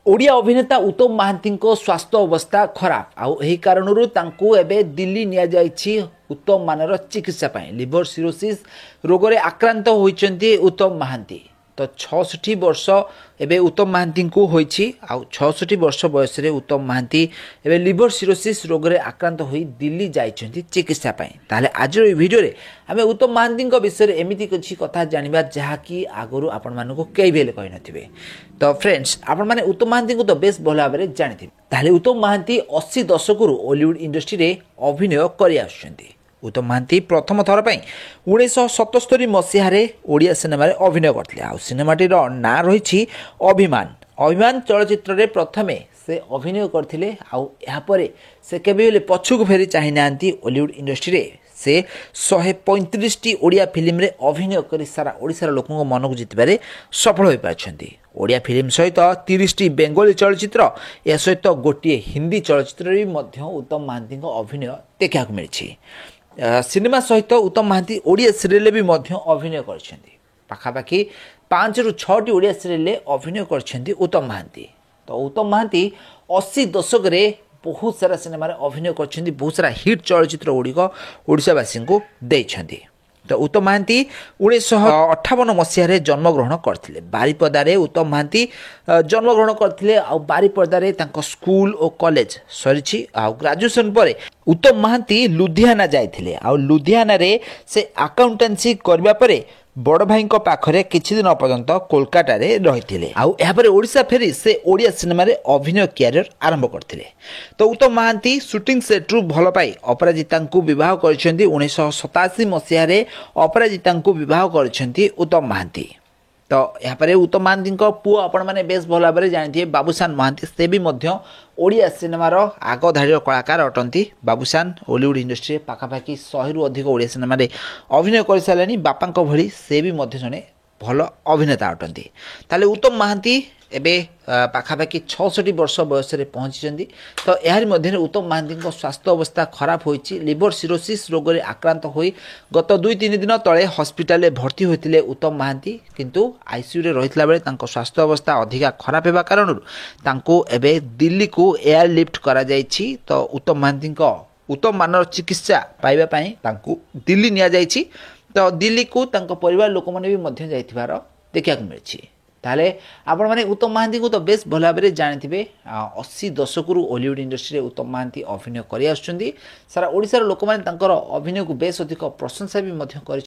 ओडिया अभिनेता उत्तम महांती स्वास्थ्य अवस्था खराब आई कारणरू एबे दिल्ली नि उत्तम मानर चिकित्सा लिवर सिरोसिस रोग रे आक्रांत होइचंती उत्तम महांती। तो 66 वर्ष एबे उत्तम महांती को होइछि आ 66 वर्ष बयस रे उत्तम महांती एबे लिवर सिरोसिस रोग रे आक्रांत होई दिल्ली जाइछंती चिकित्सा ताले आज वीडियो रे हमें उत्तम महांती विषय एमिति किछि कथा जानिबा जहा कि आगरु आपण मानको केइ बेले कहि नथिबे। तो फ्रेंड्स आपण माने उत्तम महांती को तो बेस भला भाबरे जानिथिबे। ताले उत्तम महांती 80 दशकरू हॉलीवुड इंडस्ट्री रे अभिनय करि आछंती। उत्तम महांती प्रथम थर पर 1977 मसीह ओडिया सिनेमा अभिनय करते सिनेमाटीर ना रही अभिमान। अभिमान चलचित्र रे प्रथमे से अभिनय करते से केबे पछुक फेरी चाहि नांती हॉलीवुड इंडस्ट्री रे से 135 ओडिया फिल्म रे अभिनय कर सारा ओडिशार लोकों मन को जितबारे सफल हो पारछंती। ओडिया फिल्म सहित 30 बेंगली चलचित्र या सहित गोटे हिंदी चलचित्र रे मध्य उत्तम महांती अभिनय देखा मिली। सिनेमा सहित उत्तम महांती ओडिया सीरियल भी मध्य अभिनय करछंती। पाखापाखि 5 ରୁ 6 ओडिया सीरियल अभिनय करछंती उत्तम महांती। तो उत्तम महांती 80 दशक रे बहुत सारा सिनेमा अभिनय करछंती। बहुत सारा हिट चलचित्र गुड़िक ओडिशावासी को देइछंती। तो उत्तम महांती 1958 मसीह जन्मग्रहण करथिले। बारिपदारे उत्तम महांती जन्मग्रहण करथिले आ बारिपदारे तांको स्कूल और कॉलेज सरीछि। आ ग्रेजुएशन पर उत्तम महांती लुधियाना जाइथिले आ लुधियाना रे से अकाउंटेंसी करबा परे बड़ भाई पाखरे किछि दिन पर्यंत कोलकाता रे रहिथिले। आ एहापरे ओडिशा फेरी से ओडिया सिनेमा रे अभिनय कैरियर आरंभ करथिले। तो उत्तम महांती शूटिंग सेट रु भल पाई अपराजिता को विवाह करछंती। 1987 मसीह रे अपराजिता को विवाह करछंती उत्तम महांती। तो यहाँ उत्तम महांती पुओ आपण मैंने बेस भल भाव जानी बाबूसान महांती से भी ओडिया सिनेमार आग धाड़ी कलाकार अटंती। बाबूसान हॉलीवुड इंडस्ट्री पाखापाखि 100 रु अधिक ओडिया सिनेमा अभिनय कर सारे बापा भली से भी जड़े भल अभिनेता अटंती। ताले उत्तम महांती एबे पाखापाखि 66 वर्ष बयस पहुंची। तो यार मध्य उत्तम महांती स्वास्थ्य अवस्था खराब होइछि। लिवर सिरोसिस रोग रे आक्रांत होई गत 2-3 दिन तले हॉस्पिटल रे भर्ती होइतिले उत्तम महांती। किंतु आईसीयू रे रहितला बेले तांको स्वास्थ्य अवस्था अधिका खराब हेबा कारण तांको एबे दिल्ली को एयर लिफ्ट करा जाइछि। तो उत्तम महांती उत्तम मानर चिकित्सा पाइबा पई तांको दिल्ली निया जाइछि। तो दिल्ली को तांको परिवार लोक माने भी मध्य जाइथिबार देखिया मिलछि। ताले आपण माने उत्तम महांती को तो बेस भल भाव जानी 80 दशकरू हॉलीवुड इंडस्ट्री उत्तम महांती अभिनय कर सारा ओडिशार लोक माने तांकर अभिनय को बेस अधिक प्रशंसा भी कर।